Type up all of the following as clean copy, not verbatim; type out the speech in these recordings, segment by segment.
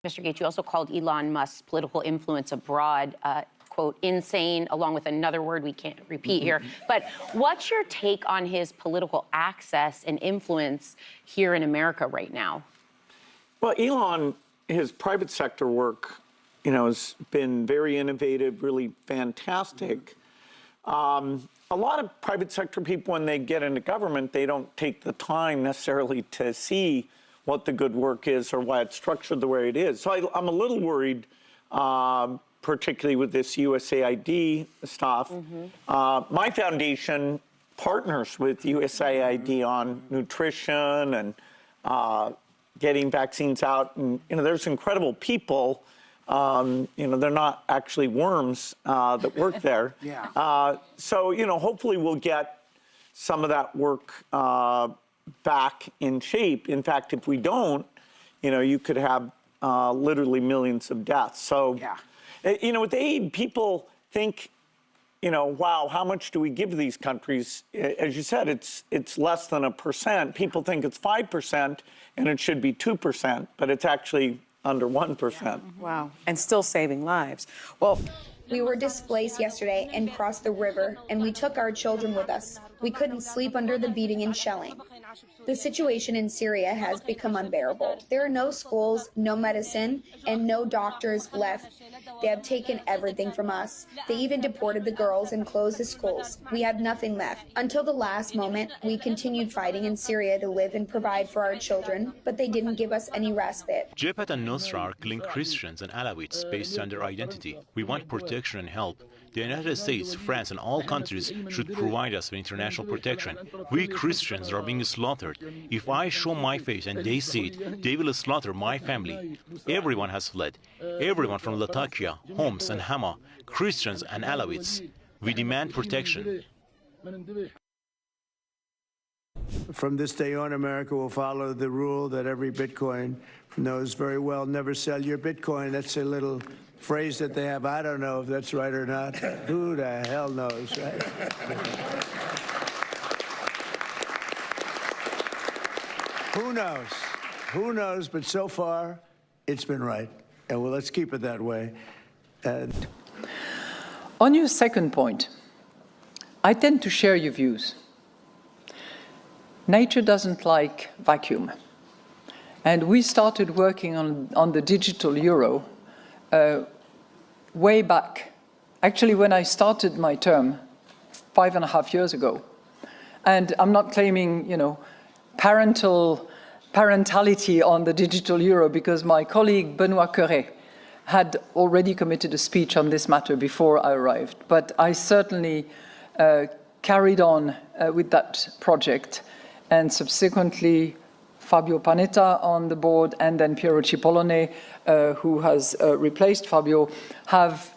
Mr. Gates, you also called Elon Musk's political influence abroad, quote, insane, along with another word we can't repeat here. But what's your take on his political access and influence here in America right now? Well, Elon, his private sector work, has been very innovative, really fantastic. A lot of private sector people, when they get into government, they don't take the time necessarily to see what the good work is or why it's structured the way it is. So I'm a little worried, particularly with this USAID stuff. My foundation partners with USAID on nutrition and getting vaccines out. And, there's incredible people. They're not actually worms that work there. So, hopefully we'll get some of that work back in shape. In fact, if we don't, you could have literally millions of deaths. So, with aid, people think, wow, how much do we give to these countries? As you said, it's less than 1%. People think it's 5% and it should be 2%, but it's actually under 1%. Wow, and still saving lives. Well, we were displaced yesterday and crossed the river, and we took our children with us. We couldn't sleep under the beating and shelling. The situation in Syria has become unbearable. There are no schools, no medicine, and no doctors left. They have taken everything from us. They even deported the girls and closed the schools. We have nothing left. Until the last moment, we continued fighting in Syria to live and provide for our children, but they didn't give us any respite. Jabhat and Nusra are killing Christians and Alawites based on their identity. We want protection and help. The United States, France, and all countries should provide us with international protection. We Christians are being slaughtered. If I show my face and they see it, they will slaughter my family. Everyone has fled. Everyone from Latakia, Homs, and Hama, Christians and Alawites. We demand protection. From this day on, America will follow the rule that every Bitcoin knows very well. Never sell your Bitcoin. That's a little phrase that they have. I don't know if that's right or not. Who the hell knows, right? Who knows? Who knows? But so far, it's been right. And well, let's keep it that way. And on your second point, I tend to share your views. Nature doesn't like vacuum. And we started working on the digital euro way back, actually when I started my term 5.5 years ago. And I'm not claiming, parentality on the digital euro, because my colleague Benoît Cœuré had already committed a speech on this matter before I arrived. But I certainly carried on with that project, and subsequently Fabio Panetta on the board, and then Piero Cipollone, who has replaced Fabio, have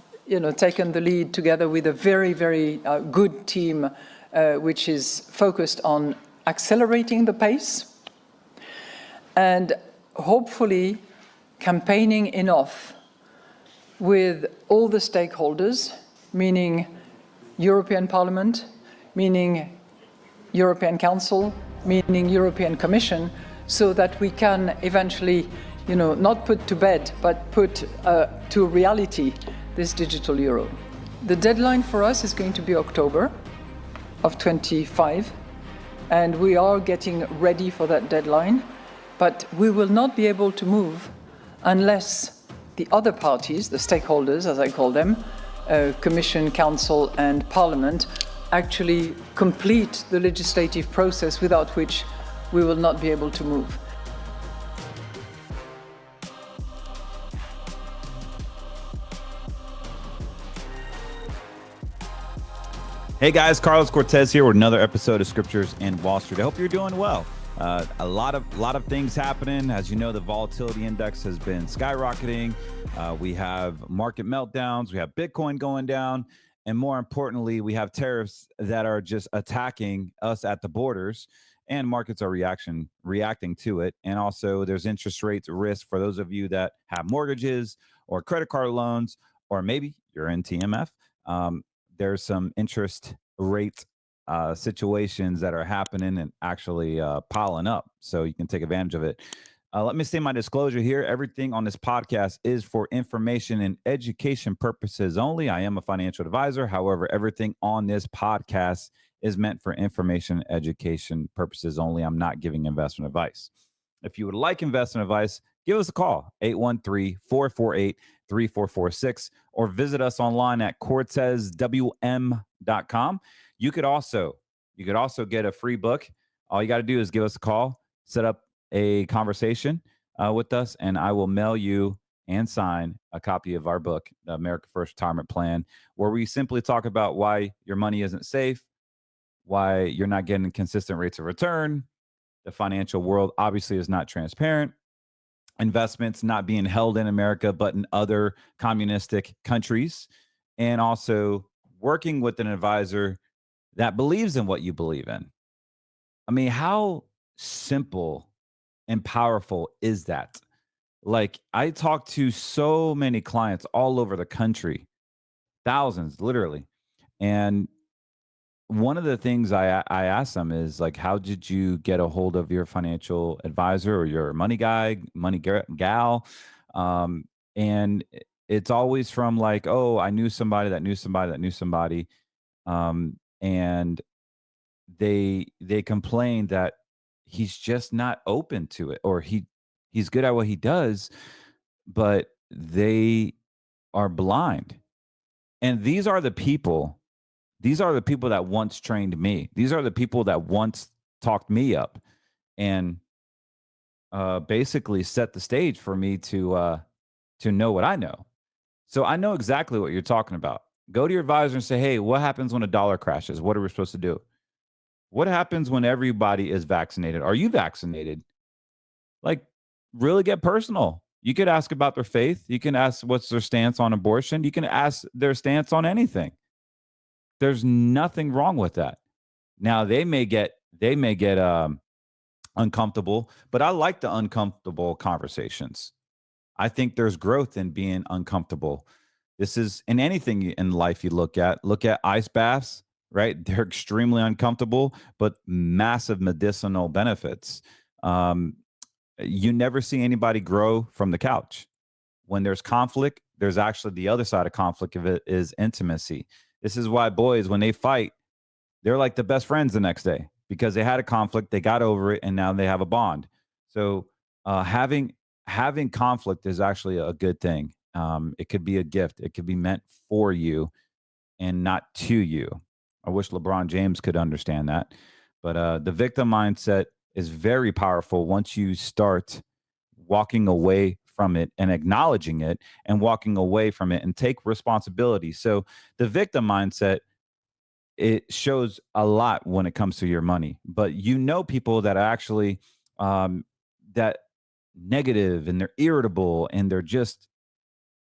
taken the lead together with a very, very good team, which is focused on accelerating the pace and hopefully campaigning enough with all the stakeholders, meaning European Parliament, meaning European Council, meaning European Commission, so that we can eventually, not put to bed, but put to reality this digital euro. The deadline for us is going to be October of 25, and we are getting ready for that deadline, but we will not be able to move unless the other parties, the stakeholders, as I call them, Commission, Council, and Parliament, actually complete the legislative process, without which we will not be able to move. Hey guys, Carlos Cortez here with another episode of Scriptures in Wallstreet. I hope you're doing well. A lot of things happening. As you know, the volatility index has been skyrocketing. We have market meltdowns. We have Bitcoin going down. And more importantly, we have tariffs that are just attacking us at the borders, and markets are reacting to it. And also there's interest rates risk for those of you that have mortgages or credit card loans, or maybe you're in TMF. There's some interest rate situations that are happening and actually piling up, so you can take advantage of it. Let me say my disclosure here. Everything on this podcast is for information and education purposes only. I am a financial advisor. However, everything on this podcast is meant for information and education purposes only. I'm not giving investment advice. If you would like investment advice, give us a call, 813-448-3446, or visit us online at cortezwm.com. You could also get a free book. All you got to do is give us a call, set up a conversation with us, and I will mail you and sign a copy of our book, The America First Retirement Plan, where we simply talk about why your money isn't safe, why you're not getting consistent rates of return. The financial world obviously is not transparent. Investments not being held in America, but in other communistic countries. And also working with an advisor that believes in what you believe in. I mean, how simple and powerful is that? Like, I talk to so many clients all over the country, thousands, literally. And one of the things I ask them is like, how did you get a hold of your financial advisor or your money guy, gal? And it's always from like, oh, I knew somebody that knew somebody that knew somebody. And they complain that he's just not open to it, or he's good at what he does, but they are blind. And these are the people that once trained me. These are the people that once talked me up and basically set the stage for me to know what I know. So I know exactly what you're talking about. Go to your advisor and say, hey, what happens when a dollar crashes? What are we supposed to do? What happens when everybody is vaccinated? Are you vaccinated? Like, really get personal. You could ask about their faith. You can ask what's their stance on abortion. You can ask their stance on anything. There's nothing wrong with that. Now they may get uncomfortable, but I like the uncomfortable conversations. I think there's growth in being uncomfortable. This is in anything in life you look at ice baths, right? They're extremely uncomfortable, but massive medicinal benefits. You never see anybody grow from the couch. When there's conflict, there's actually the other side of conflict of it is intimacy. This is why boys, when they fight, they're like the best friends the next day because they had a conflict, they got over it, and now they have a bond. So having conflict is actually a good thing. It could be a gift. It could be meant for you and not to you. I wish LeBron James could understand that. But the victim mindset is very powerful once you start walking away from it and acknowledging it and walking away from it and take responsibility. So the victim mindset, it shows a lot when it comes to your money, but you know, people that are actually that negative and they're irritable and they're just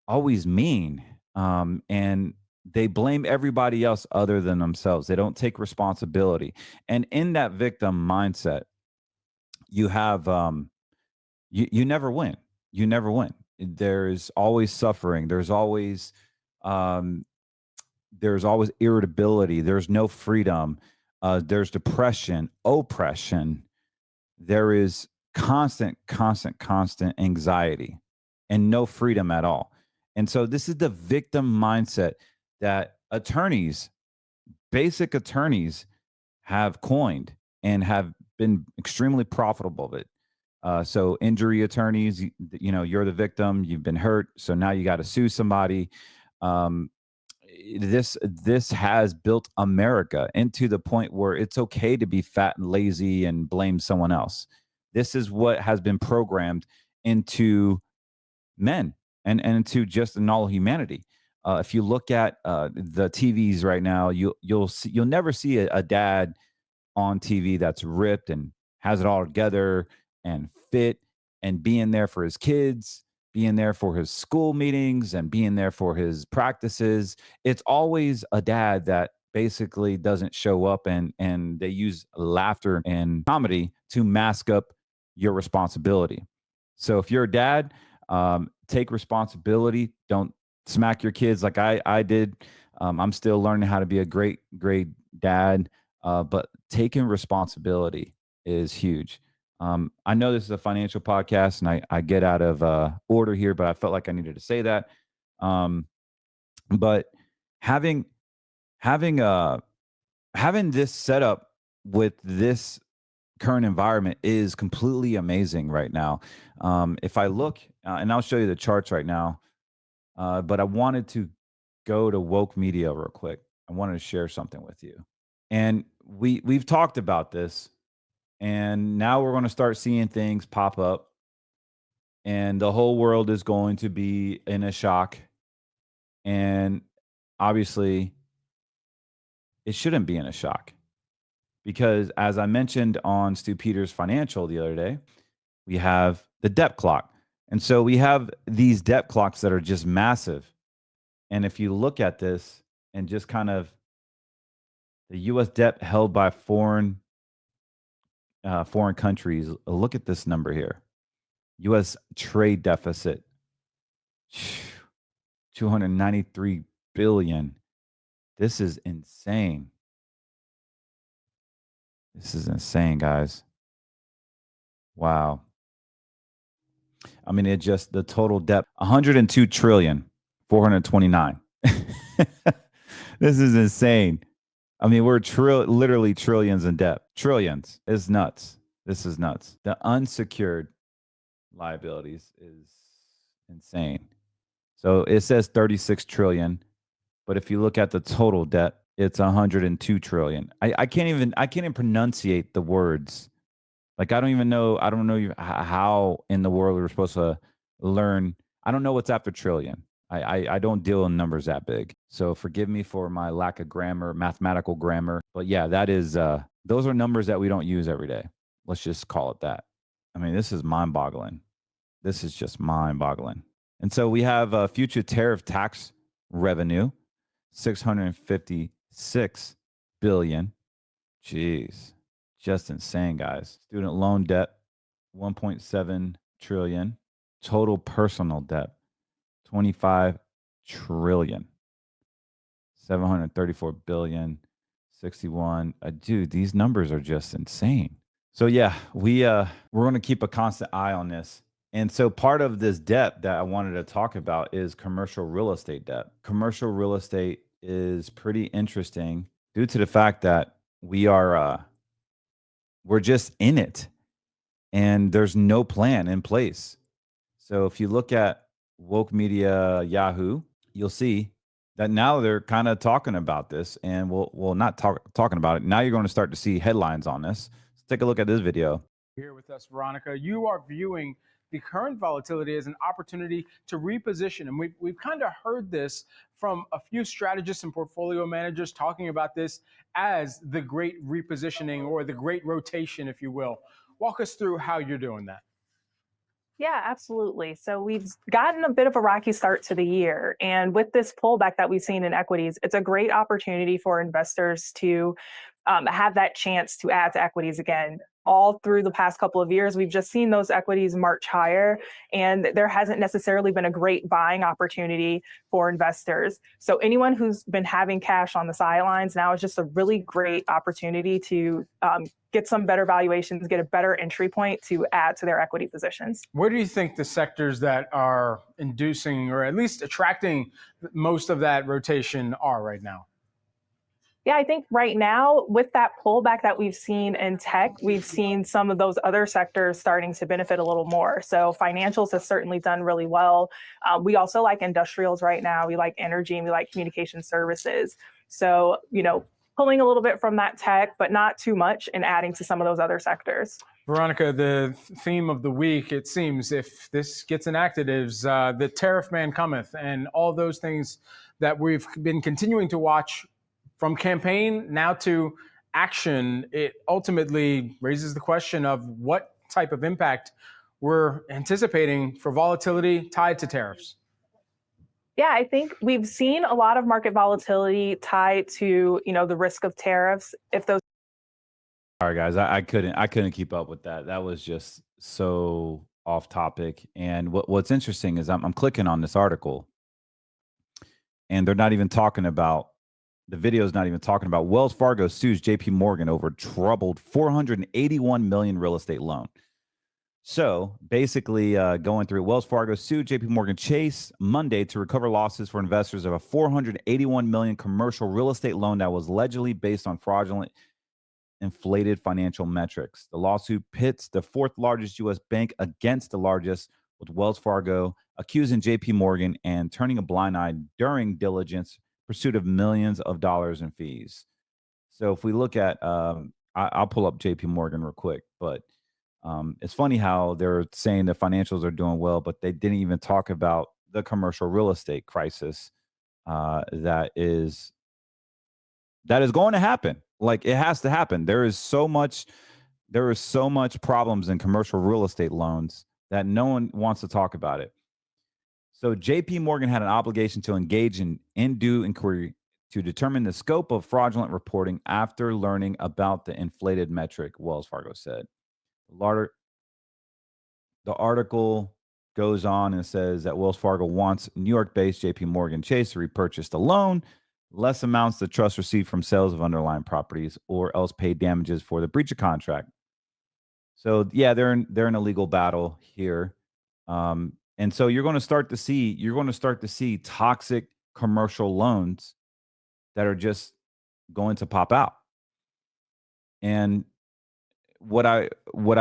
always mean. And they blame everybody else other than themselves. They don't take responsibility. And in that victim mindset, you have you never win. You never win. There's always suffering. There's always irritability. There's no freedom. There's depression, oppression. There is constant anxiety and no freedom at all. And so this is the victim mindset that basic attorneys have coined and have been extremely profitable of it. So injury attorneys, you're the victim, you've been hurt, so now you got to sue somebody. This has built America into the point where it's okay to be fat and lazy and blame someone else. This is what has been programmed into men and into just in all humanity. If you look at the TVs right now, you'll never see a dad on TV that's ripped and has it all together and fit and being there for his kids, being there for his school meetings and being there for his practices. It's always a dad that basically doesn't show up, and they use laughter and comedy to mask up your responsibility. So if you're a dad, take responsibility. Don't smack your kids like I did. I'm still learning how to be a great dad, but taking responsibility is huge. I know this is a financial podcast, and I get out of order here, but I felt like I needed to say that. But having having having this setup with this current environment is completely amazing right now. If I look, and I'll show you the charts right now, but I wanted to go to woke media real quick. I wanted to share something with you, and we've talked about this, and now we're going to start seeing things pop up, and the whole world is going to be in a shock, and obviously it shouldn't be in a shock. Because as I mentioned on Stu Peters' Financial the other day, we have the debt clock. And so we have these debt clocks that are just massive. And if you look at this and just kind of the US debt held by foreign countries, look at this number here. US trade deficit, 293 billion. This is insane. This is insane, guys. Wow. I mean, it just, the total debt, 102 trillion, 429. This is insane. I mean, we're literally trillions in debt. Trillions. It's nuts. This is nuts. The unsecured liabilities is insane. So it says 36 trillion, but if you look at the total debt, it's 102 trillion. I can't even pronunciate the words. Like, I don't know how in the world we're supposed to learn. I don't know what's after trillion. I don't deal in numbers that big. So forgive me for my lack of grammar, mathematical grammar. But yeah, that is, those are numbers that we don't use every day. Let's just call it that. I mean, this is mind-boggling. This is just mind-boggling. And so we have future tariff tax revenue, 656 billion. Jeez, just insane, guys. Student loan debt, 1.7 trillion. Total personal debt, 25 trillion. 734 billion, 61. Dude, these numbers are just insane. So yeah, we're going to keep a constant eye on this. And so part of this debt that I wanted to talk about is commercial real estate debt. Commercial real estate is pretty interesting due to the fact that we're just in it and there's no plan in place. So if you look at woke media Yahoo, you'll see that now they're kind of talking about this, and we'll not talking about it. Now you're going to start to see headlines on this. Let's take a look at this video. Here with us, Veronica, you are viewing the current volatility as an opportunity to reposition. And we've kind of heard this from a few strategists and portfolio managers talking about this as the great repositioning or the great rotation, if you will. Walk us through how you're doing that. Yeah, absolutely. So we've gotten a bit of a rocky start to the year. And with this pullback that we've seen in equities, it's a great opportunity for investors to have that chance to add to equities again. All through the past couple of years, we've just seen those equities march higher, and there hasn't necessarily been a great buying opportunity for investors. So anyone who's been having cash on the sidelines, now is just a really great opportunity to get some better valuations, get a better entry point to add to their equity positions. Where do you think the sectors that are inducing or at least attracting most of that rotation are right now? Yeah, I think right now with that pullback that we've seen in tech, we've seen some of those other sectors starting to benefit a little more. So financials has certainly done really well. We also like industrials right now. We like energy and we like communication services. So, pulling a little bit from that tech, but not too much, and adding to some of those other sectors. Veronica, the theme of the week, it seems, if this gets enacted, is the tariff man cometh, and all those things that we've been continuing to watch from campaign now to action. It ultimately raises the question of what type of impact we're anticipating for volatility tied to tariffs. Yeah, I think we've seen a lot of market volatility tied to, the risk of tariffs. If those. All right, guys, I couldn't keep up with that. That was just so off topic. And what's interesting is I'm clicking on this article, and they're not even talking about. The video is not even talking about Wells Fargo sues JP Morgan over troubled $481 million real estate loan. So basically, going through, Wells Fargo sued JP Morgan Chase Monday to recover losses for investors of a $481 million commercial real estate loan that was allegedly based on fraudulent, inflated financial metrics. The lawsuit pits the fourth largest U.S. bank against the largest, with Wells Fargo accusing JP Morgan and turning a blind eye during diligence pursuit of millions of dollars in fees. So if we look at, I'll pull up JP Morgan real quick, but it's funny how they're saying the financials are doing well, but they didn't even talk about the commercial real estate crisis that is going to happen. Like, it has to happen. There is so much problems in commercial real estate loans that no one wants to talk about it. So JP Morgan had an obligation to engage in due inquiry to determine the scope of fraudulent reporting after learning about the inflated metric, Wells Fargo said. The article goes on and says that Wells Fargo wants New York-based JP Morgan Chase to repurchase the loan, less amounts the trust received from sales of underlying properties, or else pay damages for the breach of contract. So yeah, they're in a legal battle here. And so you're going to start to see toxic commercial loans that are just going to pop out. And what I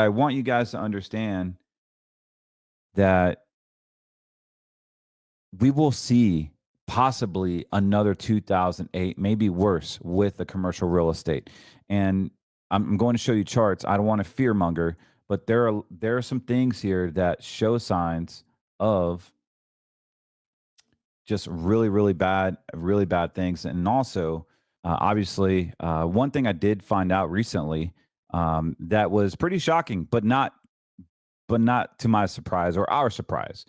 want you guys to understand, that we will see possibly another 2008, maybe worse, with the commercial real estate. And I'm going to show you charts. I don't want to fearmonger, but there are some things here that show signs of just really bad things. And also, obviously, one thing I did find out recently that was pretty shocking, but not to my surprise or our surprise.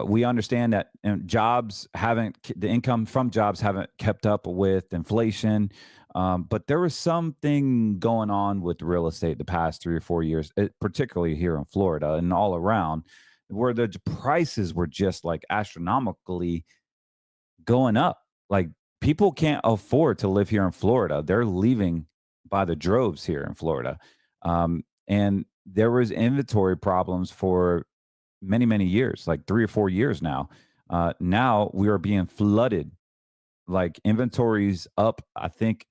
We understand that the income from jobs haven't kept up with inflation, but there was something going on with real estate the past 3 or 4 years, particularly here in Florida and all around, where the prices were just like astronomically going up. Like, people can't afford to live here in Florida. They're leaving by the droves here in Florida. And there was inventory problems for many years, like 3 or 4 years now. Now we are being flooded. Like, inventories up, I think,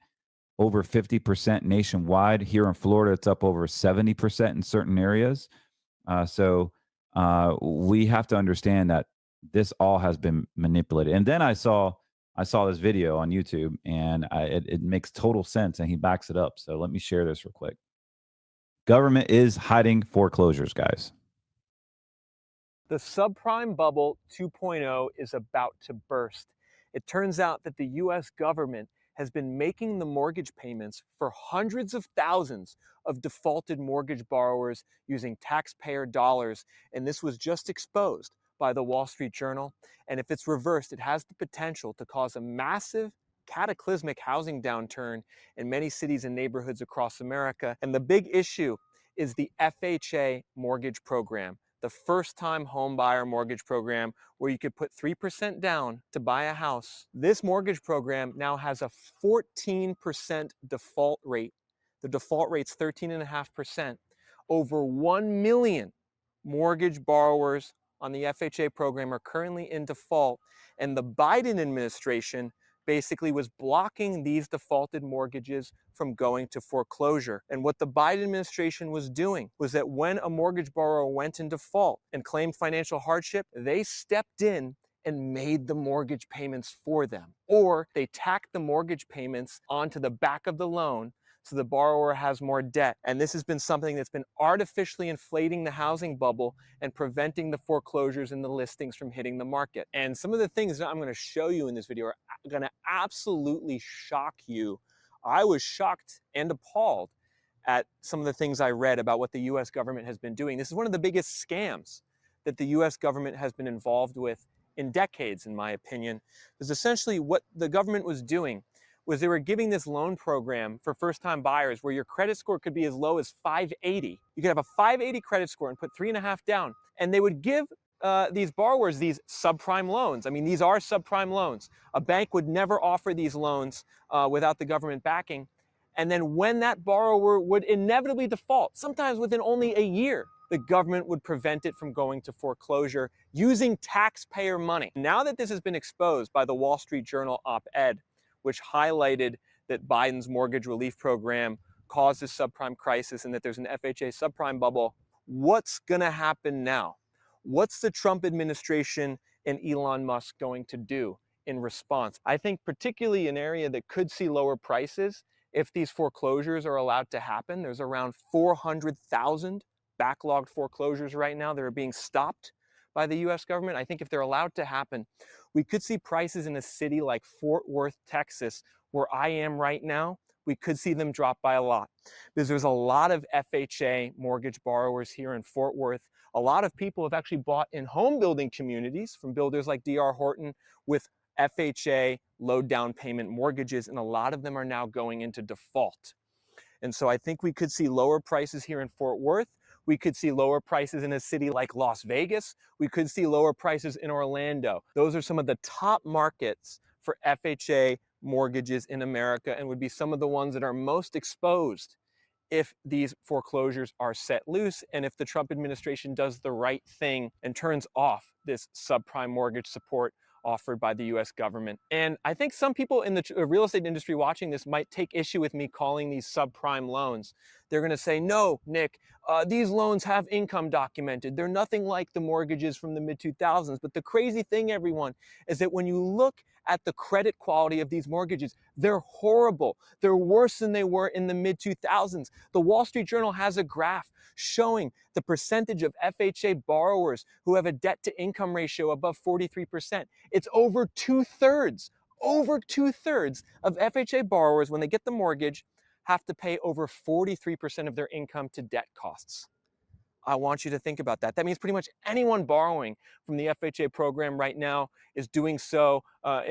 over 50% nationwide. Here in Florida, it's up over 70% in certain areas. So we have to understand that this all has been manipulated. And then I saw this video on YouTube, and it makes total sense, and he backs it up. So let me share this real quick. Government is hiding foreclosures, guys. The subprime bubble 2.0 is about to burst. It turns out that the U.S. government has been making the mortgage payments for hundreds of thousands of defaulted mortgage borrowers using taxpayer dollars, and this was just exposed by the Wall Street Journal. And if it's reversed, it has the potential to cause a massive, cataclysmic housing downturn in many cities and neighborhoods across America. And the big issue is the FHA mortgage program, the first-time home buyer mortgage program, where you could put 3% down to buy a house. This mortgage program now has a 14% default rate. The default rate's 13.5%. Over 1 million mortgage borrowers on the FHA program are currently in default, and the Biden administration basically was blocking these defaulted mortgages from going to foreclosure. And what the Biden administration was doing was that when a mortgage borrower went in default and claimed financial hardship, they stepped in and made the mortgage payments for them. Or they tacked the mortgage payments onto the back of the loan so the borrower has more debt. And this has been something that's been artificially inflating the housing bubble and preventing the foreclosures and the listings from hitting the market. And some of the things that I'm going to show you in this video are going to absolutely shock you. I was shocked and appalled at some of the things I read about what the US government has been doing. This is one of the biggest scams that the US government has been involved with in decades, in my opinion. Because essentially what the government was doing was they were giving this loan program for first-time buyers where your credit score could be as low as 580. You could have a 580 credit score and put 3.5 down, and they would give these borrowers these subprime loans. I mean, these are subprime loans. A bank would never offer these loans without the government backing. And then when that borrower would inevitably default, sometimes within only a year, the government would prevent it from going to foreclosure using taxpayer money. Now that this has been exposed by the Wall Street Journal op-ed, which highlighted that Biden's mortgage relief program caused this subprime crisis and that there's an FHA subprime bubble, what's going to happen now? What's the Trump administration and Elon Musk going to do in response? I think particularly an area that could see lower prices if these foreclosures are allowed to happen. There's around 400,000 backlogged foreclosures right now that are being stopped by the US government. I think if they're allowed to happen, we could see prices in a city like Fort Worth, Texas, where I am right now, we could see them drop by a lot. Because there's a lot of FHA mortgage borrowers here in Fort Worth. A lot of people have actually bought in home building communities from builders like D.R. Horton with FHA low down payment mortgages, and a lot of them are now going into default. And so I think we could see lower prices here in Fort Worth. We could see lower prices in a city like Las Vegas. We could see lower prices in Orlando. Those are some of the top markets for FHA mortgages in America and would be some of the ones that are most exposed if these foreclosures are set loose and if the Trump administration does the right thing and turns off this subprime mortgage support offered by the US government. And I think some people in the real estate industry watching this might take issue with me calling these subprime loans. They're going to say, no, Nick, these loans have income documented. They're nothing like the mortgages from the mid-2000s. But the crazy thing, everyone, is that when you look at the credit quality of these mortgages, they're horrible. They're worse than they were in the mid-2000s. The Wall Street Journal has a graph showing the percentage of FHA borrowers who have a debt-to-income ratio above 43%. It's over two-thirds. Over two-thirds of FHA borrowers, when they get the mortgage, have to pay over 43% of their income to debt costs. I want you to think about that. That means pretty much anyone borrowing from the FHA program right now is doing so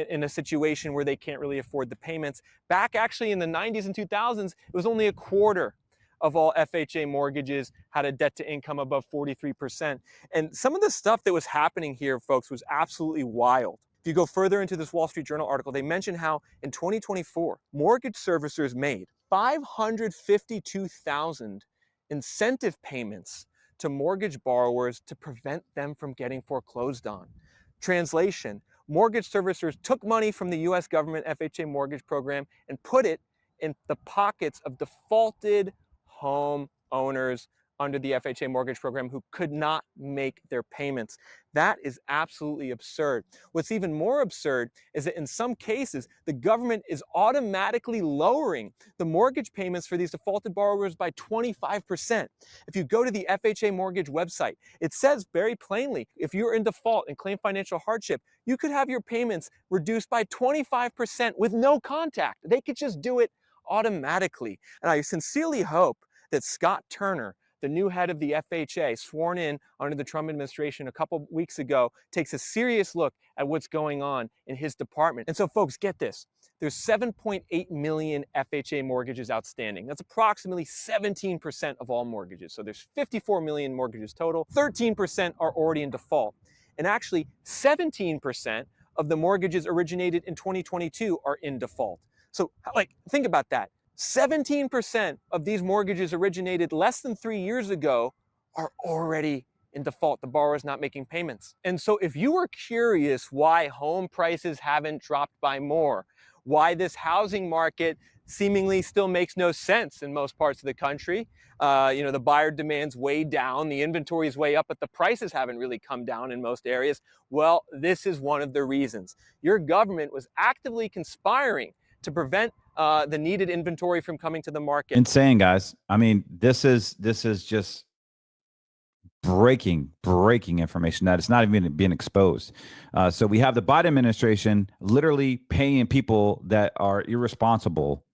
in a situation where they can't really afford the payments. Back actually in the 90s and 2000s, it was only a quarter of all FHA mortgages had a debt to income above 43%. And some of the stuff that was happening here, folks, was absolutely wild. If you go further into this Wall Street Journal article, they mention how in 2024, mortgage servicers made 552,000 incentive payments to mortgage borrowers to prevent them from getting foreclosed on. Translation, mortgage servicers took money from the US government FHA mortgage program and put it in the pockets of defaulted home owners under the FHA mortgage program who could not make their payments. That is absolutely absurd. What's even more absurd is that in some cases, the government is automatically lowering the mortgage payments for these defaulted borrowers by 25%. If you go to the FHA mortgage website, it says very plainly, if you're in default and claim financial hardship, you could have your payments reduced by 25% with no contact. They could just do it automatically. And I sincerely hope that Scott Turner, the new head of the FHA, sworn in under the Trump administration a couple weeks ago, takes a serious look at what's going on in his department. And so, folks, get this. There's 7.8 million FHA mortgages outstanding. That's approximately 17% of all mortgages. So there's 54 million mortgages total. 13% are already in default. And actually, 17% of the mortgages originated in 2022 are in default. So, think about that. 17% of these mortgages originated less than 3 years ago are already in default. The borrower is not making payments. And so if you were curious why home prices haven't dropped by more, why this housing market seemingly still makes no sense in most parts of the country, the buyer demand's way down, the inventory is way up, but the prices haven't really come down in most areas. Well, this is one of the reasons. Your government was actively conspiring to prevent the needed inventory from coming to the market. Insane, guys. I mean, this is just breaking information that it's not even being exposed. So we have the Biden administration literally paying people that are irresponsible.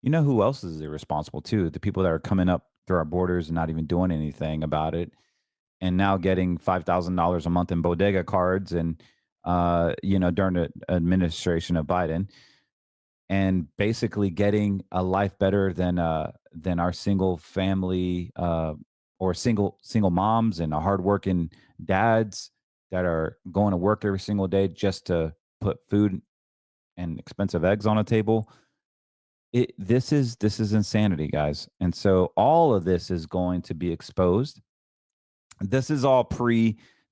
You know who else is irresponsible too? The people that are coming up through our borders and not even doing anything about it, and now getting $5,000 a month in bodega cards and during the administration of Biden, and basically getting a life better than our single family or single moms and our hardworking dads that are going to work every single day just to put food and expensive eggs on a table. This is insanity, guys. And so all of this is going to be exposed. This is all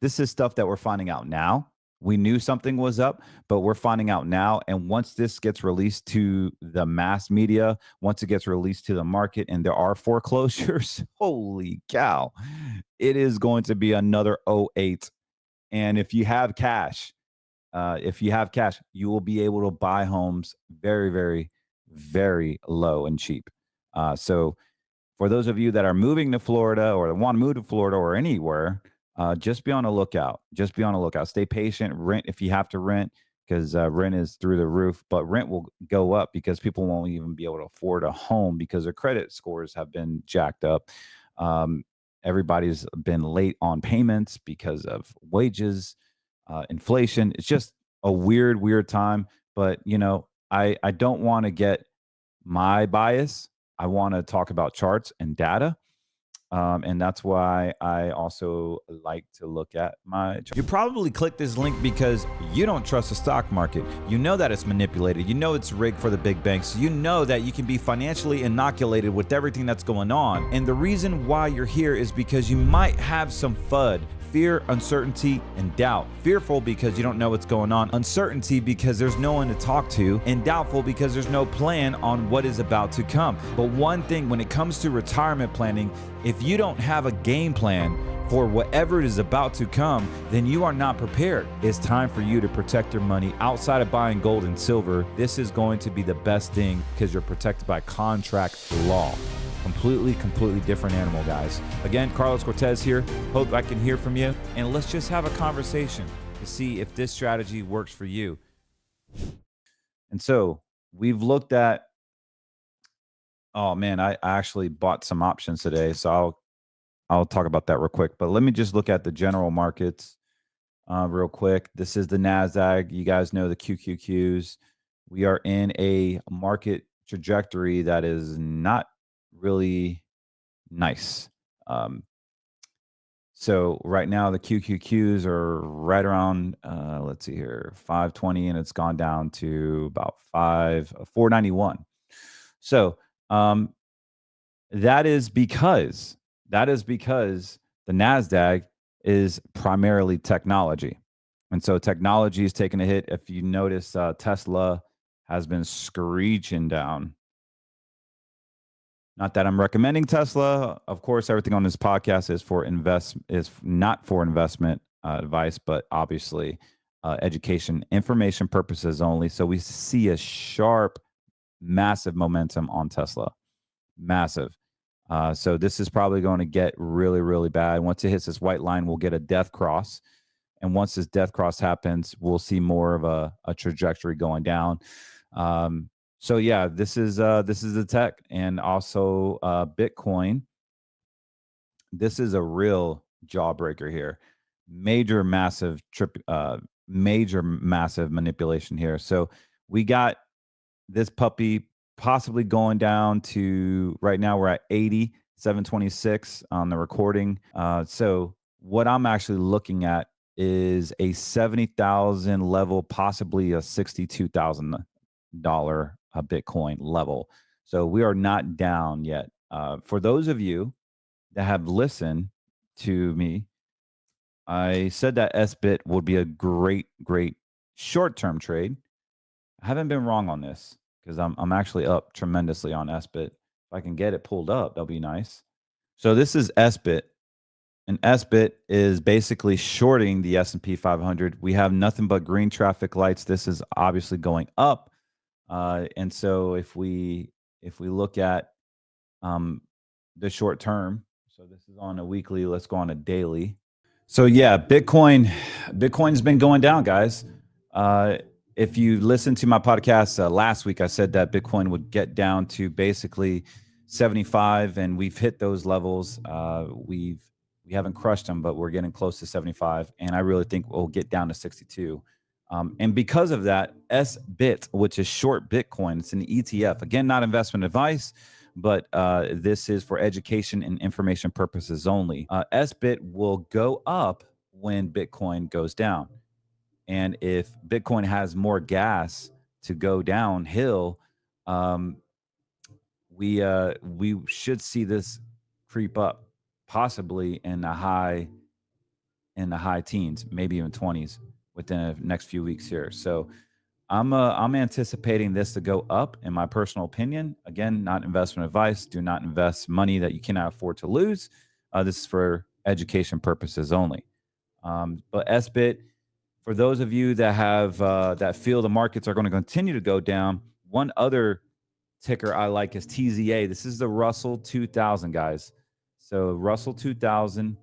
this is stuff that we're finding out now. We knew something was up, but we're finding out now. And once this gets released to the mass media, once it gets released to the market and there are foreclosures, holy cow, it is going to be another '08. And if you have cash, you will be able to buy homes very, very, very low and cheap. So for those of you that are moving to Florida or want to move to Florida or anywhere, just be on the lookout. Just be on the lookout. Stay patient. Rent if you have to rent, because rent is through the roof. But rent will go up because people won't even be able to afford a home because their credit scores have been jacked up. Everybody's been late on payments because of wages, inflation. It's just a weird time. But I don't want to get my bias. I want to talk about charts and data. And that's why I also like to look at my. You probably clicked this link because you don't trust the stock market. You know that it's manipulated. You know it's rigged for the big banks. You know that you can be financially inoculated with everything that's going on. And the reason why you're here is because you might have some FUD. Fear, uncertainty, and doubt. Fearful because you don't know what's going on. Uncertainty because there's no one to talk to. And doubtful because there's no plan on what is about to come. But one thing, when it comes to retirement planning, if you don't have a game plan for whatever is about to come, then you are not prepared. It's time for you to protect your money outside of buying gold and silver. This is going to be the best thing because you're protected by contract law. Completely different animal, guys. Again, Carlos Cortez here. Hope I can hear from you. And let's just have a conversation to see if this strategy works for you. And so we've looked at, oh man, I actually bought some options today. So I'll talk about that real quick. But let me just look at the general markets real quick. This is the NASDAQ. You guys know the QQQs. We are in a market trajectory that is not really nice. So right now the QQQs are right around, let's see here, 520, and it's gone down to about 491. So that is because the NASDAQ is primarily technology. And so technology is taking a hit. If you notice, Tesla has been screeching down. Not that I'm recommending Tesla. Of course, everything on this podcast is not for investment advice, but obviously education, information purposes only. So we see a sharp, massive momentum on Tesla. Massive. So this is probably going to get really, really bad. Once it hits this white line, we'll get a death cross. And once this death cross happens, we'll see more of a trajectory going down. So yeah, this is the tech, and also Bitcoin. This is a real jawbreaker here. Major massive manipulation here. So we got this puppy possibly going down to, right now we're at 726 on the recording. So what I'm actually looking at is a 70,000 level, possibly a $62,000 Bitcoin level. So we are not down yet. For those of you that have listened to me, I said that SBIT would be a great short-term trade. I haven't been wrong on this because I'm actually up tremendously on SBIT. If I can get it pulled up, that'll be nice. So this is SBIT. And SBIT is basically shorting the S&P 500. We have nothing but green traffic lights. This is obviously going up. And so if we look at the short term, so this is on a weekly, let's go on a daily. So yeah, Bitcoin's been going down, guys. If you listened to my podcast last week, I said that Bitcoin would get down to basically 75, and we've hit those levels. We haven't crushed them, but we're getting close to 75, and I really think we'll get down to 62. And because of that, SBIT, which is short Bitcoin, it's an ETF. Again, not investment advice, but this is for education and information purposes only. SBIT will go up when Bitcoin goes down. And if Bitcoin has more gas to go downhill, we should see this creep up, possibly in the high teens, maybe even 20s within the next few weeks here. So I'm anticipating this to go up, in my personal opinion. Again, not investment advice. Do not invest money that you cannot afford to lose. This is for education purposes only. But SBIT, for those of you that have that feel the markets are going to continue to go down, one other ticker I like is TZA. This is the Russell 2000, guys. So Russell 2000,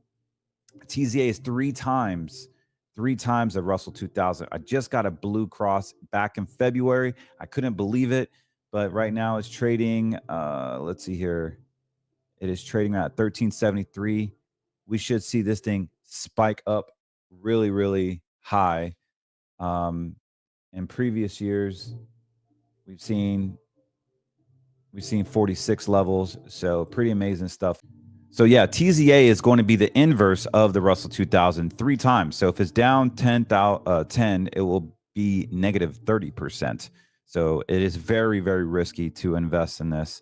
TZA is three times the Russell 2000. I just got a blue cross back in February. I couldn't believe it, but right now it's trading. Let's see here. It is trading at 1373. We should see this thing spike up really, really high. In previous years, we've seen 46 levels. So pretty amazing stuff. So yeah, TZA is going to be the inverse of the Russell 2000 three times. So if it's down 10, it will be negative 30%. So it is very, very risky to invest in this.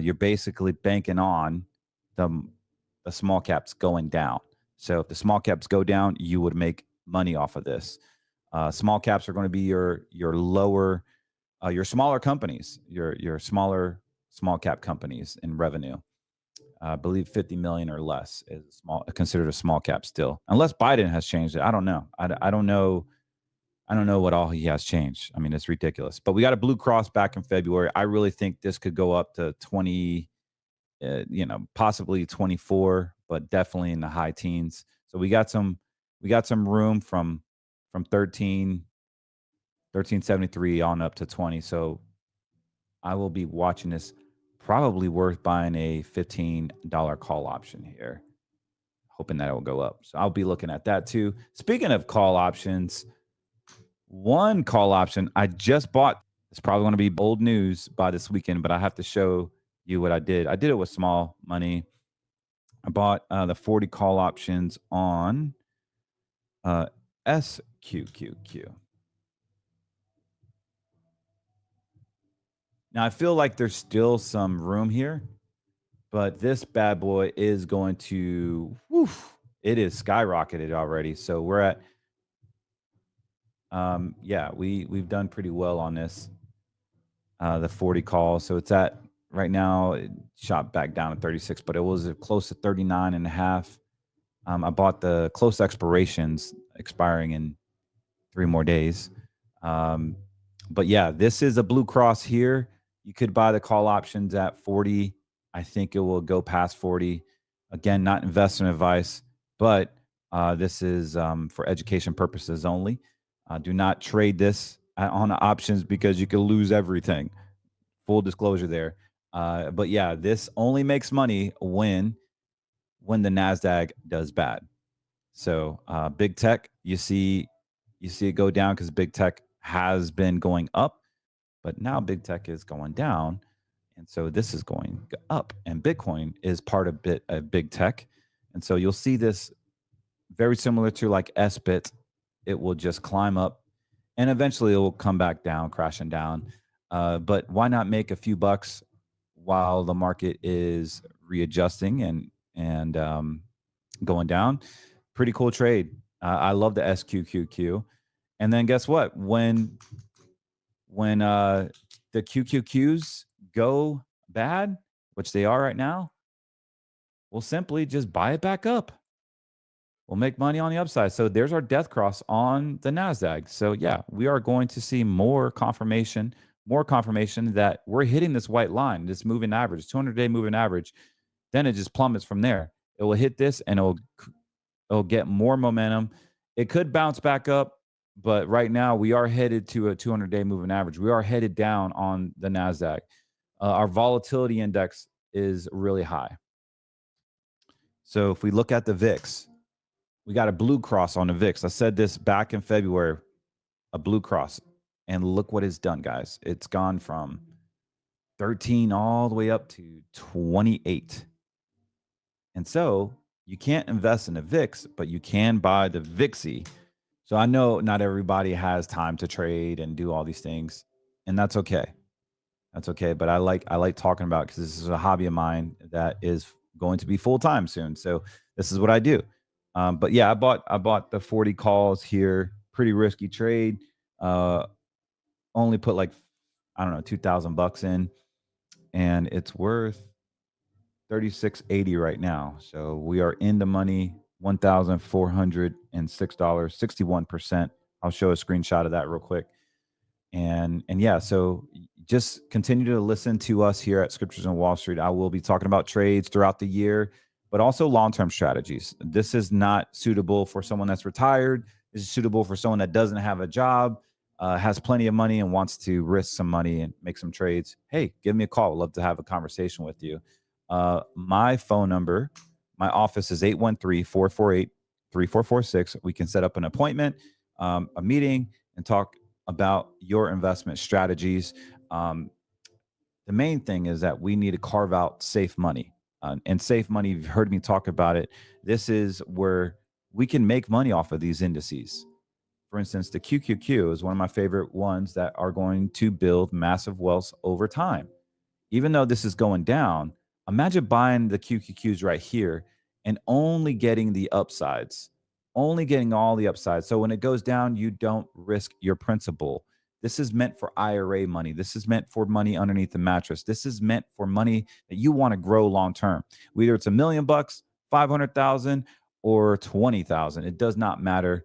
You're basically banking on the small caps going down. So if the small caps go down, you would make money off of this. Small caps are going to be your lower, your smaller companies, your smaller small cap companies in revenue. I believe 50 million or less is considered a small cap still, unless Biden has changed it. I don't know. I don't know. I don't know what all he has changed. I mean, it's ridiculous. But we got a blue cross back in February. I really think this could go up to 20, possibly 24, but definitely in the high teens. So we got some room from 1373 on up to 20. So I will be watching this. Probably worth buying a $15 call option here, hoping that it will go up. So I'll be looking at that too. Speaking of call options, one call option I just bought. It's probably going to be old news by this weekend, but I have to show you what I did. I did it with small money. I bought the 40 call options on SQQQ. Now, I feel like there's still some room here, but this bad boy is going to, it is skyrocketed already. So we're at, we've done pretty well on this, the 40 calls. So it's at, right now, it shot back down to 36, but it was close to 39 and a half. I bought the close expirations expiring in 3 more days. But yeah, this is a blue cross here. You could buy the call options at 40. I think it will go past 40. Again, not investment advice, but this is for education purposes only. Do not trade this on options because you could lose everything. Full disclosure there. But yeah, this only makes money when the NASDAQ does bad. So big tech, you see it go down because big tech has been going up. But now big tech is going down, and so this is going up. And Bitcoin is part of big tech, and so you'll see this very similar to like SBIT. It will just climb up, and eventually it will come back down, crashing down. But why not make a few bucks while the market is readjusting and going down? Pretty cool trade. I love the SQQQ, and then guess what? When the QQQs go bad, which they are right now, we'll simply just buy it back up. We'll make money on the upside. So there's our death cross on the NASDAQ. So yeah, we are going to see more confirmation that we're hitting this white line, this moving average, 200-day moving average. Then it just plummets from there. It will hit this and it'll get more momentum. It could bounce back up. But right now, we are headed to a 200-day moving average. We are headed down on the NASDAQ. Our volatility index is really high. So if we look at the VIX, we got a blue cross on the VIX. I said this back in February, a blue cross. And look what it's done, guys. It's gone from 13 all the way up to 28. And so you can't invest in the VIX, but you can buy the VIXT. So I know not everybody has time to trade and do all these things, and that's okay. That's okay. But I like talking about, because this is a hobby of mine that is going to be full time soon. So this is what I do. But yeah, I bought the 40 calls here. Pretty risky trade. Only put like, I don't know, $2,000 in, and it's worth 36.80 right now. So we are in the money, $1,406, 61%. I'll show a screenshot of that real quick. And yeah, so just continue to listen to us here at Scriptures on Wall Street. I will be talking about trades throughout the year, but also long-term strategies. This is not suitable for someone that's retired. This is suitable for someone that doesn't have a job, has plenty of money, and wants to risk some money and make some trades. Hey, give me a call. I'd love to have a conversation with you. My phone number, my office is 813-448-3446. We can set up an appointment, a meeting, and talk about your investment strategies. The main thing is that we need to carve out safe money. And safe money, you've heard me talk about it. This is where we can make money off of these indices. For instance, the QQQ is one of my favorite ones that are going to build massive wealth over time. Even though this is going down, imagine buying the QQQs right here and only getting the upsides, only getting all the upsides. So when it goes down, you don't risk your principal. This is meant for IRA money. This is meant for money underneath the mattress. This is meant for money that you want to grow long term. Whether it's $1 million, 500,000, or 20,000, it does not matter.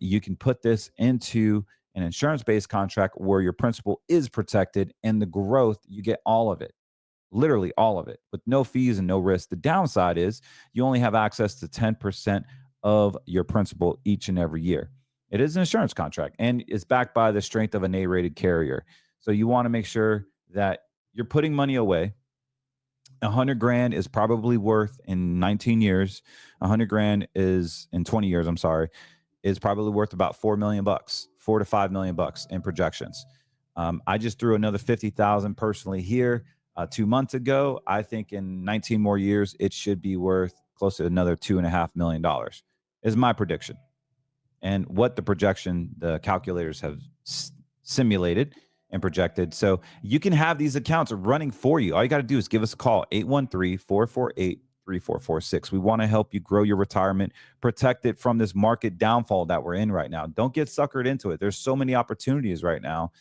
You can put this into an insurance-based contract where your principal is protected, and the growth, you get all of it, literally all of it, with no fees and no risk. The downside is you only have access to 10% of your principal each and every year. It is an insurance contract, and it's backed by the strength of an A-rated carrier. So you want to make sure that you're putting money away. 100 grand is probably worth in 19 years. 100 grand is in 20 years. I'm sorry. Is probably worth about $4 million, $4 to $5 million in projections. I just threw another 50,000 personally here 2 months ago. I think in 19 more years, it should be worth close to another $2.5 million is my prediction. And what the projection, the calculators have simulated and projected. So you can have these accounts running for you. All you got to do is give us a call, 813-448-3446. We want to help you grow your retirement, protect it from this market downfall that we're in right now. Don't get suckered into it. There's so many opportunities right now.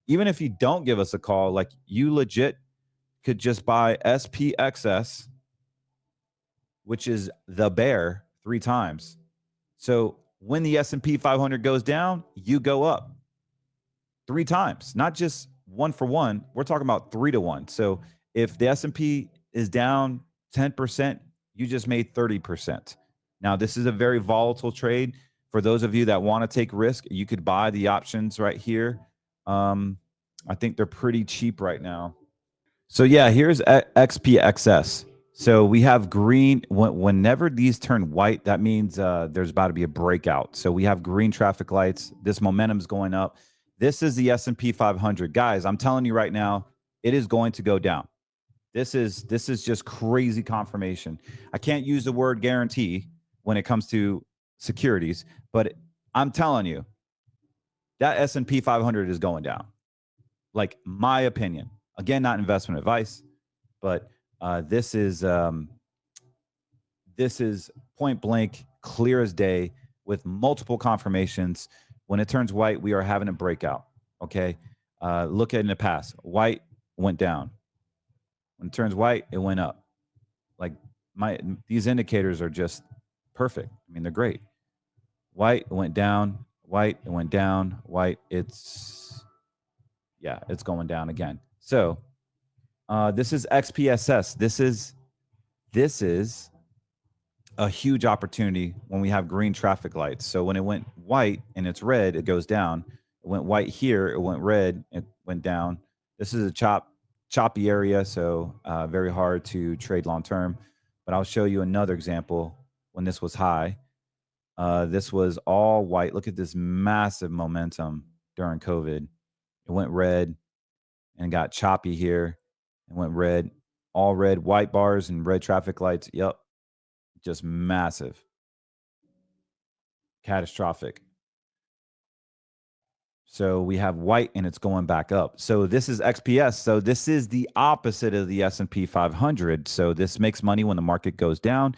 Even if you don't give us a call, like you legit could just buy SPXS, which is the bear, 3 times. So when the S&P 500 goes down, you go up 3 times, not just 1 for 1. We're talking about 3 to 1. So if the S&P is down 10%, you just made 30%. Now, this is a very volatile trade. For those of you that want to take risk, you could buy the options right here. I think they're pretty cheap right now. So yeah, here's SPXS. So we have green. Whenever these turn white, that means there's about to be a breakout. So we have green traffic lights. This momentum's going up. This is the S&P 500. Guys, I'm telling you right now, it is going to go down. This is just crazy confirmation. I can't use the word guarantee when it comes to securities, but I'm telling you, that S&P 500 is going down. Like, my opinion. Again, not investment advice, but this is point blank, clear as day, with multiple confirmations. When it turns white, we are having a breakout. Okay, look at it in the past. White went down. When it turns white, it went up. Like, these indicators are just perfect. I mean, they're great. White went down. White, it went down. White, it's going down again. So this is SPXS. This is a huge opportunity when we have green traffic lights. So when it went white and it's red, it goes down. It went white here, it went red, it went down. This is a choppy area, so very hard to trade long term. But I'll show you another example when this was high. This was all white. Look at this massive momentum during COVID. It went red and got choppy here. It went red, all red, white bars and red traffic lights. Yep. Just massive. Catastrophic. So we have white and it's going back up. So this is XPS. So this is the opposite of the S&P 500. So this makes money when the market goes down.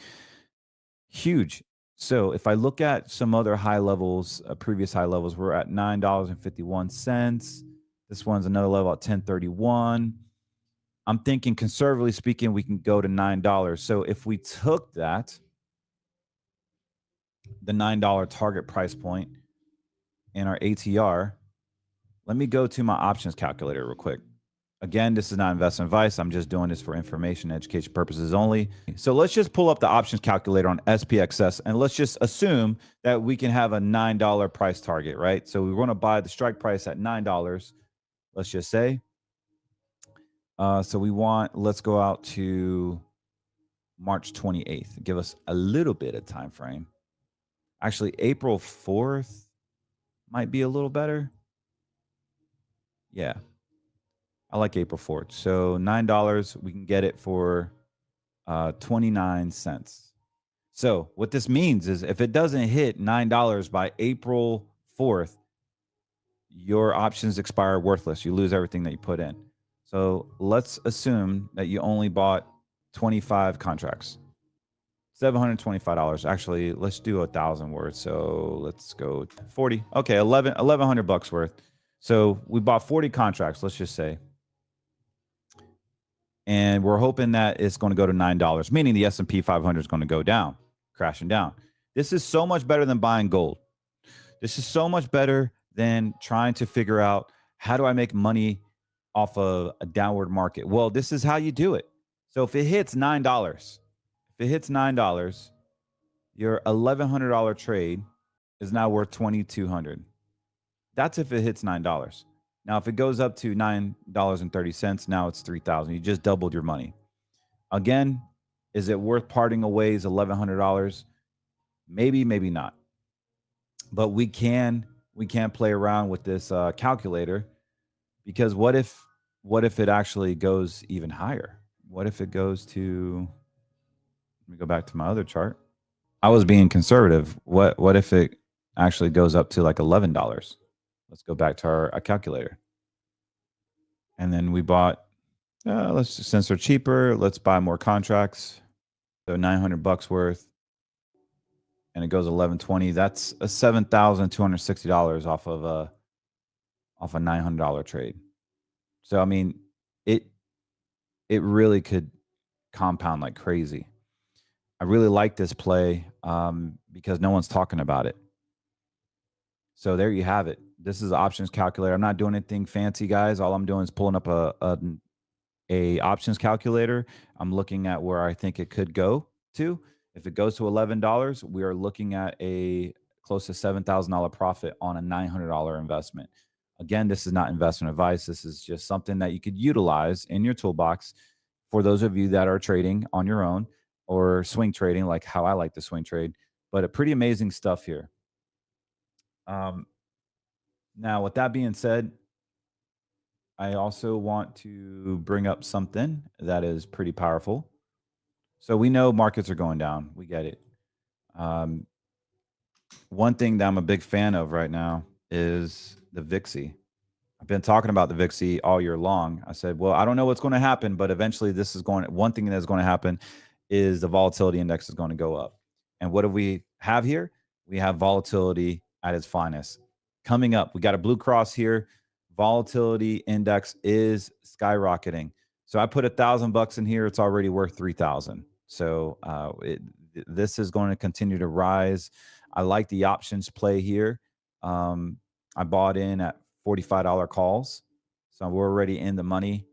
Huge. So if I look at some other high levels, previous high levels, we're at $9.51. This one's another level at 10.31. I'm thinking conservatively speaking, we can go to $9. So if we took that, the $9 target price point in our ATR, let me go to my options calculator real quick. Again, this is not investment advice. I'm just doing this for information, education purposes only. So let's just pull up the options calculator on SPXS and let's just assume that we can have a $9 price target, right? So we want to buy the strike price at $9, let's just say. So let's go out to March 28th. Give us a little bit of time frame. Actually, April 4th might be a little better. Yeah. I like April 4th. So $9, we can get it for 29 cents. So what this means is if it doesn't hit $9 by April 4th, your options expire worthless. You lose everything that you put in. So let's assume that you only bought 25 contracts, $725. Actually, let's do 1,000 worth. So let's go 40. Okay, $1,100 worth. So we bought 40 contracts, let's just say. And we're hoping that it's going to go to $9, meaning the S&P 500 is going to go down, crashing down. This is so much better than buying gold. This is so much better than trying to figure out how do I make money off of a downward market. Well, this is how you do it. So if it hits $9, your $1,100 trade is now worth $2,200. That's if it hits $9. Now, if it goes up to $9.30, now it's $3,000. You just doubled your money. Again, is it worth parting away as $1,100? Maybe, maybe not. But we can play around with this calculator, because what if it actually goes even higher? What if it goes to? Let me go back to my other chart. I was being conservative. What if it actually goes up to like $11? Let's go back to our calculator. And then we bought, since they're cheaper, let's buy more contracts. So $900 worth. And it goes 1120. That's a $7,260 off of a $900 trade. So I mean, it really could compound like crazy. I really like this play because no one's talking about it. So there you have it. This is the options calculator. I'm not doing anything fancy, guys. All I'm doing is pulling up a options calculator. I'm looking at where I think it could go to. If it goes to $11, we are looking at a close to $7,000 profit on a $900 investment. Again, this is not investment advice. This is just something that you could utilize in your toolbox for those of you that are trading on your own or swing trading, like how I like to swing trade. But a pretty amazing stuff here. Now, with that being said, I also want to bring up something that is pretty powerful. So we know markets are going down. We get it. One thing that I'm a big fan of right now is the VIXT. I've been talking about the VIXT all year long. I said, well, I don't know what's going to happen, but eventually one thing that's going to happen is the volatility index is going to go up. And what do we have here? We have volatility at its finest. Coming up, we got a blue cross here. Volatility index is skyrocketing. So I put $1,000 in here. It's already worth 3,000. So this is going to continue to rise. I like the options play here. I bought in at $45 calls. So we're already in the money.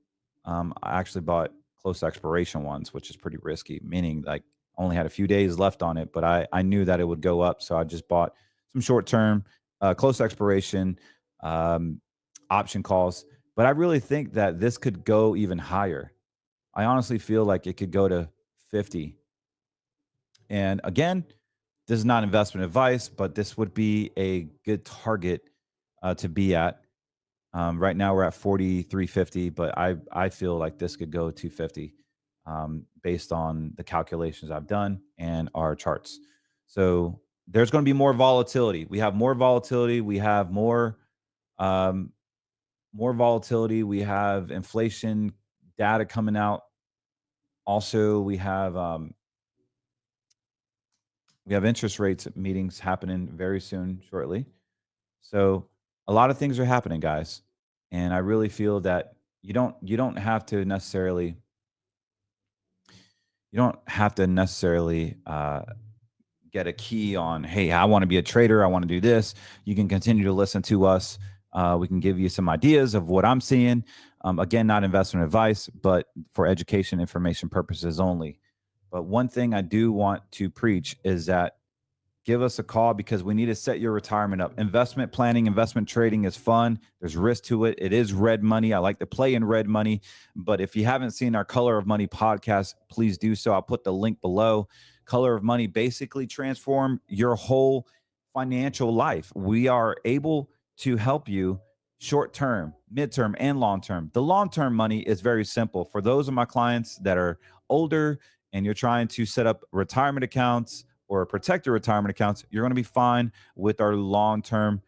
I actually bought close expiration ones, which is pretty risky, meaning like only had a few days left on it, but I knew that it would go up. So I just bought some short-term close expiration option calls. But I really think that this could go even higher. I honestly feel like it could go to 50. And again, this is not investment advice, but this would be a good target to be at. Right now we're at 43.50, but I feel like this could go to 50 based on the calculations I've done and our charts. So there's going to be more volatility. We have more volatility. We have more More volatility. We have inflation data coming out. Also, we have interest rates meetings happening very soon, shortly. So a lot of things are happening, guys, and I really feel that you don't have to necessarily get a key on, hey, I want to be a trader, I want to do this. You can continue to listen to us. We can give you some ideas of what I'm seeing. Again, not investment advice, but for education information purposes only. But one thing I do want to preach is that give us a call, because we need to set your retirement up. Investment planning, investment trading is fun. There's risk to it. It is red money. I like to play in red money. But if you haven't seen our Color of Money podcast, please do so. I'll put the link below. Color of Money basically transform your whole financial life. We are able to help you short term, midterm, and long term. The long term money is very simple. For those of my clients that are older and you're trying to set up retirement accounts or protect your retirement accounts, you're going to be fine with our long-term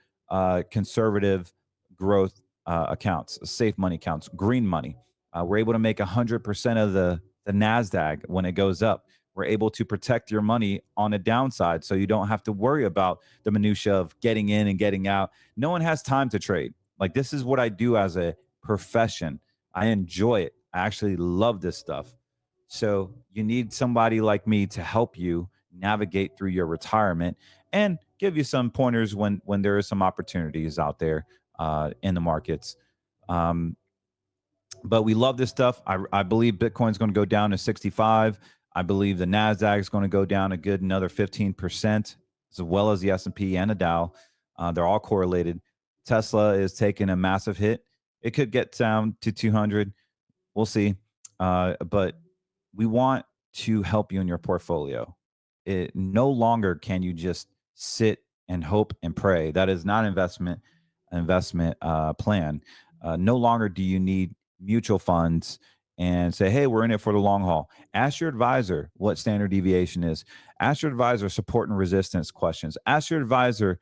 conservative growth accounts, safe money accounts, green money. We're able to make 100% of the NASDAQ when it goes up. We're able to protect your money on a downside, so you don't have to worry about the minutia of getting in and getting out. No one has time to trade. Like, this is what I do as a profession. I enjoy it. I actually love this stuff. So you need somebody like me to help you navigate through your retirement and give you some pointers when there is some opportunities out there in the markets. But we love this stuff. I believe Bitcoin's going to go down to 65. I believe the NASDAQ is going to go down a good another 15%, as well as the S&P and the Dow. They're all correlated. Tesla is taking a massive hit. It could get down to 200. We'll see. But we want to help you in your portfolio. No longer can you just sit and hope and pray. That is not investment plan. No longer do you need mutual funds and say, hey, we're in it for the long haul. Ask your advisor what standard deviation is. Ask your advisor support and resistance questions. Ask your advisor,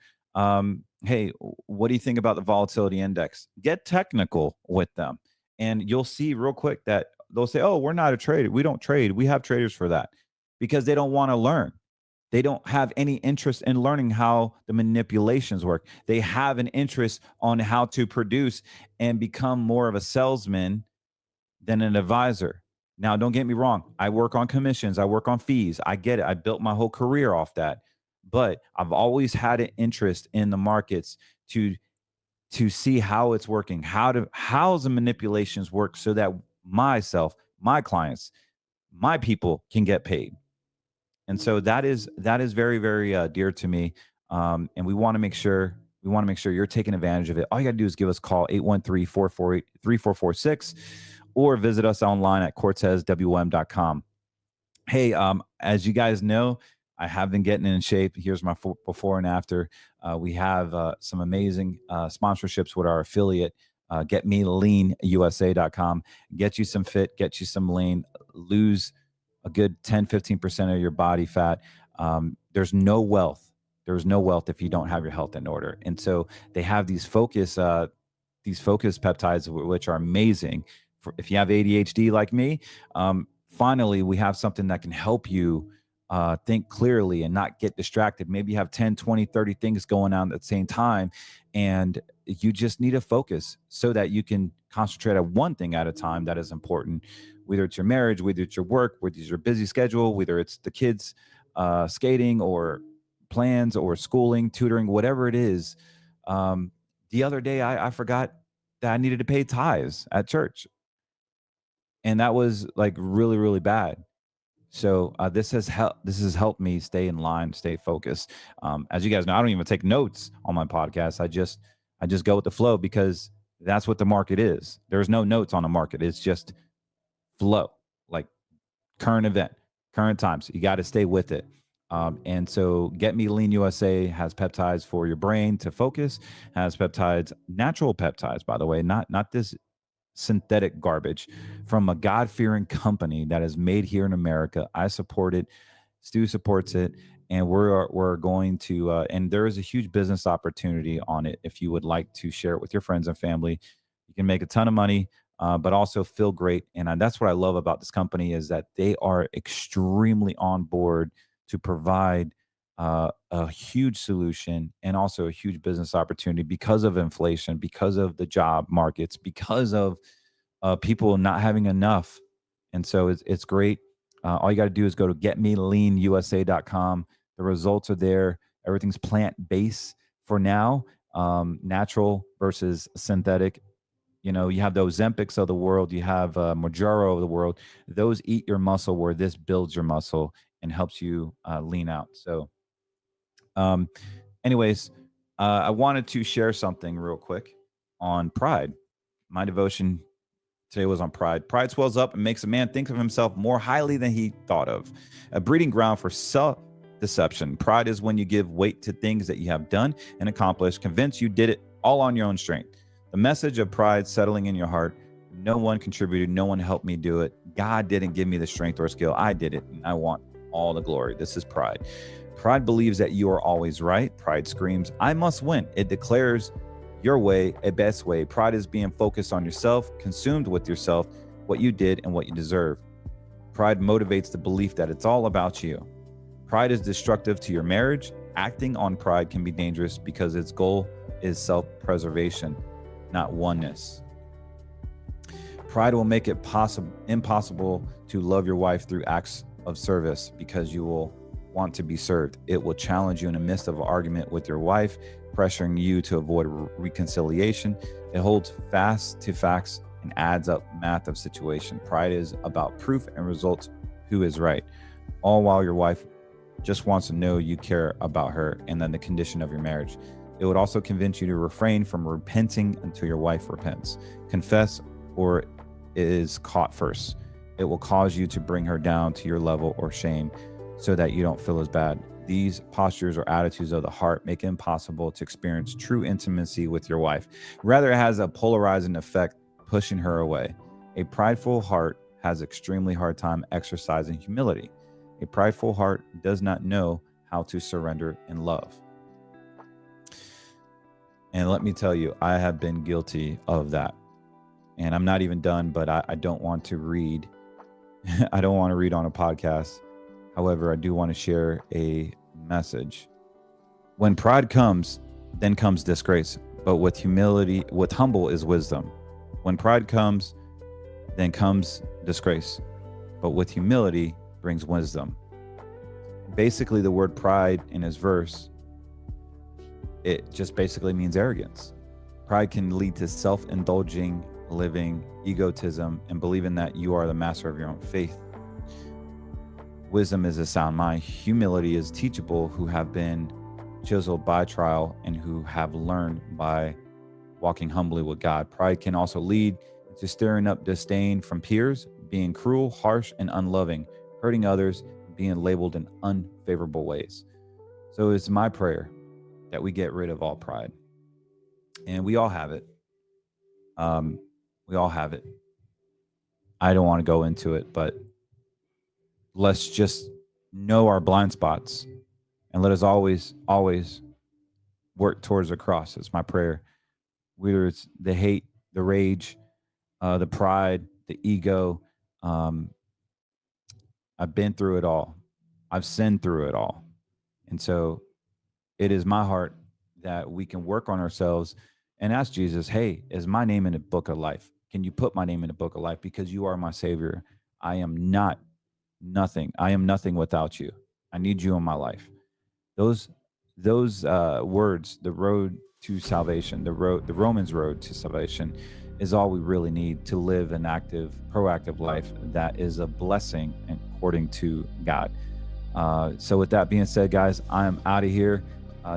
hey, what do you think about the volatility index? Get technical with them. And you'll see real quick that they'll say, oh, we're not a trader. We don't trade. We have traders for that, because they don't want to learn. They don't have any interest in learning how the manipulations work. They have an interest on how to produce and become more of a salesman than an advisor. Now, don't get me wrong. I work on commissions. I work on fees. I get it. I built my whole career off that. But I've always had an interest in the markets to see how it's working, how the manipulations work, so that myself, my clients, my people can get paid. And so that is very, very dear to me. And we want to make sure you're taking advantage of it. All you got to do is give us a call, 813-448-3446, or visit us online at cortezwm.com. Hey, as you guys know, I have been getting in shape. Here's my before and after. We have some amazing sponsorships with our affiliate, getmeleanusa.com. Get you some fit, get you some lean, lose a good 10-15% of your body fat. There's no wealth if you don't have your health in order. And so they have these focus peptides, which are amazing. If you have ADHD like me, finally we have something that can help you think clearly and not get distracted. Maybe you have 10, 20, 30 things going on at the same time, and you just need to focus so that you can concentrate on one thing at a time that is important, whether it's your marriage, whether it's your work, whether it's your busy schedule, whether it's the kids skating or plans or schooling, tutoring, whatever it is. The other day, I forgot that I needed to pay tithes at church. And that was like really, really bad. So this has helped me stay in line, stay focused. As you guys know, I don't even take notes on my podcast. I just go with the flow, because that's what the market is. There's no notes on the market. It's just flow, like current event, current times. You got to stay with it. And so Get Me Lean USA has peptides for your brain to focus, has peptides, natural peptides, by the way, not this synthetic garbage, from a God-fearing company that is made here in America. I support it. Stu supports it. And we're going to, and there is a huge business opportunity on it. If you would like to share it with your friends and family, you can make a ton of money, but also feel great. And that's what I love about this company, is that they are extremely on board to provide a huge solution and also a huge business opportunity because of inflation, because of the job markets, because of people not having enough. And so it's great. All you got to do is go to getmeleanusa.com. The results are there. Everything's plant-based for now, natural versus synthetic. You know, you have the Ozempics of the world. You have Mounjaro of the world. Those eat your muscle, where this builds your muscle and helps you lean out. So anyways, I wanted to share something real quick on pride. My devotion today was on pride. Pride swells up and makes a man think of himself more highly than he thought of. A breeding ground for self-deception. Pride is when you give weight to things that you have done and accomplished, convinced you did it all on your own strength. The message of pride settling in your heart: no one contributed, no one helped me do it. God didn't give me the strength or skill. I did it, and I want all the glory. This is pride. Pride believes that you are always right. Pride screams, I must win. It declares your way a best way. Pride is being focused on yourself, consumed with yourself, what you did and what you deserve. Pride motivates the belief that it's all about you. Pride is destructive to your marriage. Acting on pride can be dangerous because its goal is self-preservation, not oneness. Pride will make it impossible to love your wife through acts of service because you will want to be served. It will challenge you in the midst of an argument with your wife, pressuring you to avoid reconciliation. It holds fast to facts and adds up math of situation. Pride is about proof and results, who is right, all while your wife just wants to know you care about her and then the condition of your marriage. It would also convince you to refrain from repenting until your wife repents. Confess or is caught first. It will cause you to bring her down to your level or shame so that you don't feel as bad. These postures or attitudes of the heart make it impossible to experience true intimacy with your wife. Rather, it has a polarizing effect, pushing her away. A prideful heart has extremely hard time exercising humility. A prideful heart does not know how to surrender in love. And let me tell you, I have been guilty of that. And I'm not even done, but I don't want to read. I don't want to read on a podcast. However, I do want to share a message. When pride comes, then comes disgrace. But with humility, with humble is wisdom. When pride comes, then comes disgrace. But with humility brings wisdom. Basically, the word pride in his verse, it just basically means arrogance. Pride can lead to self-indulging living, egotism, and believing that you are the master of your own faith. Wisdom is a sound mind. Humility is teachable, who have been chiseled by trial and who have learned by walking humbly with God. Pride can also lead to stirring up disdain from peers, being cruel, harsh, and unloving, hurting others, being labeled in unfavorable ways. So it's my prayer that we get rid of all pride. And we all have it. We all have it. I don't want to go into it, but let's just know our blind spots and let us always work towards the cross. It's my prayer. Whether it's the hate, the rage, the pride, the ego. I've been through it all. I've sinned through it all. And so it is my heart that we can work on ourselves and ask Jesus, hey, is my name in the book of life? Can you put my name in the book of life? Because you are my savior. I am nothing. I am nothing without you. I need you in my life. Those words, the road to salvation, the Romans road to salvation, is all we really need to live an active, proactive life that is a blessing according to God. So with that being said, guys, I'm out of here.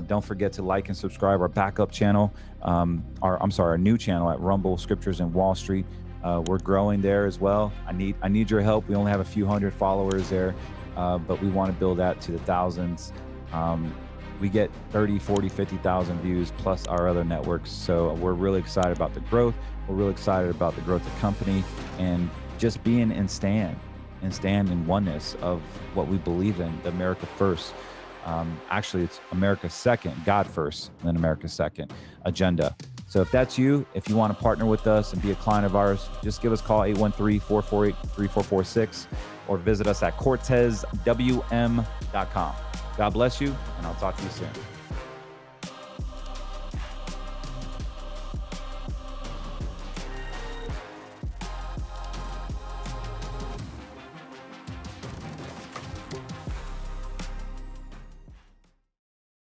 Don't forget to like and subscribe our backup channel, our new channel at Rumble, Scriptures, and Wall Street. We're growing there as well. I need your help. We only have a few hundred followers there, but we want to build that to the thousands. We get 30, 40, 50,000 views plus our other networks. So we're really excited about the growth. We're really excited about the growth of the company and just being stand in oneness of what we believe in, the America first. Actually, it's America's second, God first, then America's second agenda. So if that's you, if you want to partner with us and be a client of ours, just give us a call, 813-448-3446, or visit us at cortezwm.com. God bless you, and I'll talk to you soon.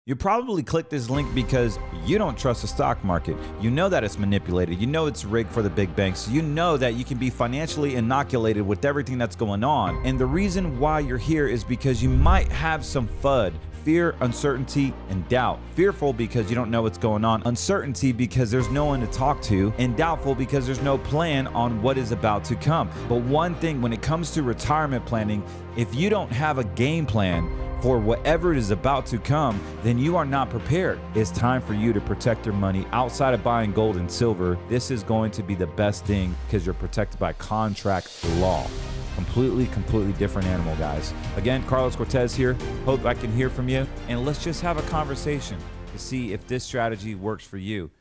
You probably clicked this link because you don't trust the stock market. You know that it's manipulated. You know it's rigged for the big banks. You know that you can be financially inoculated with everything that's going on. And the reason why you're here is because you might have some FUD. Fear, uncertainty, and doubt. Fearful because you don't know what's going on. Uncertainty because there's no one to talk to. And doubtful because there's no plan on what is about to come. But one thing, when it comes to retirement planning, if you don't have a game plan for whatever is about to come, then you are not prepared. It's time for you to protect your money outside of buying gold and silver. This is going to be the best thing because you're protected by contract law. Completely different animal, guys. Again, Carlos Cortez here. Hope I can hear from you. And let's just have a conversation to see if this strategy works for you.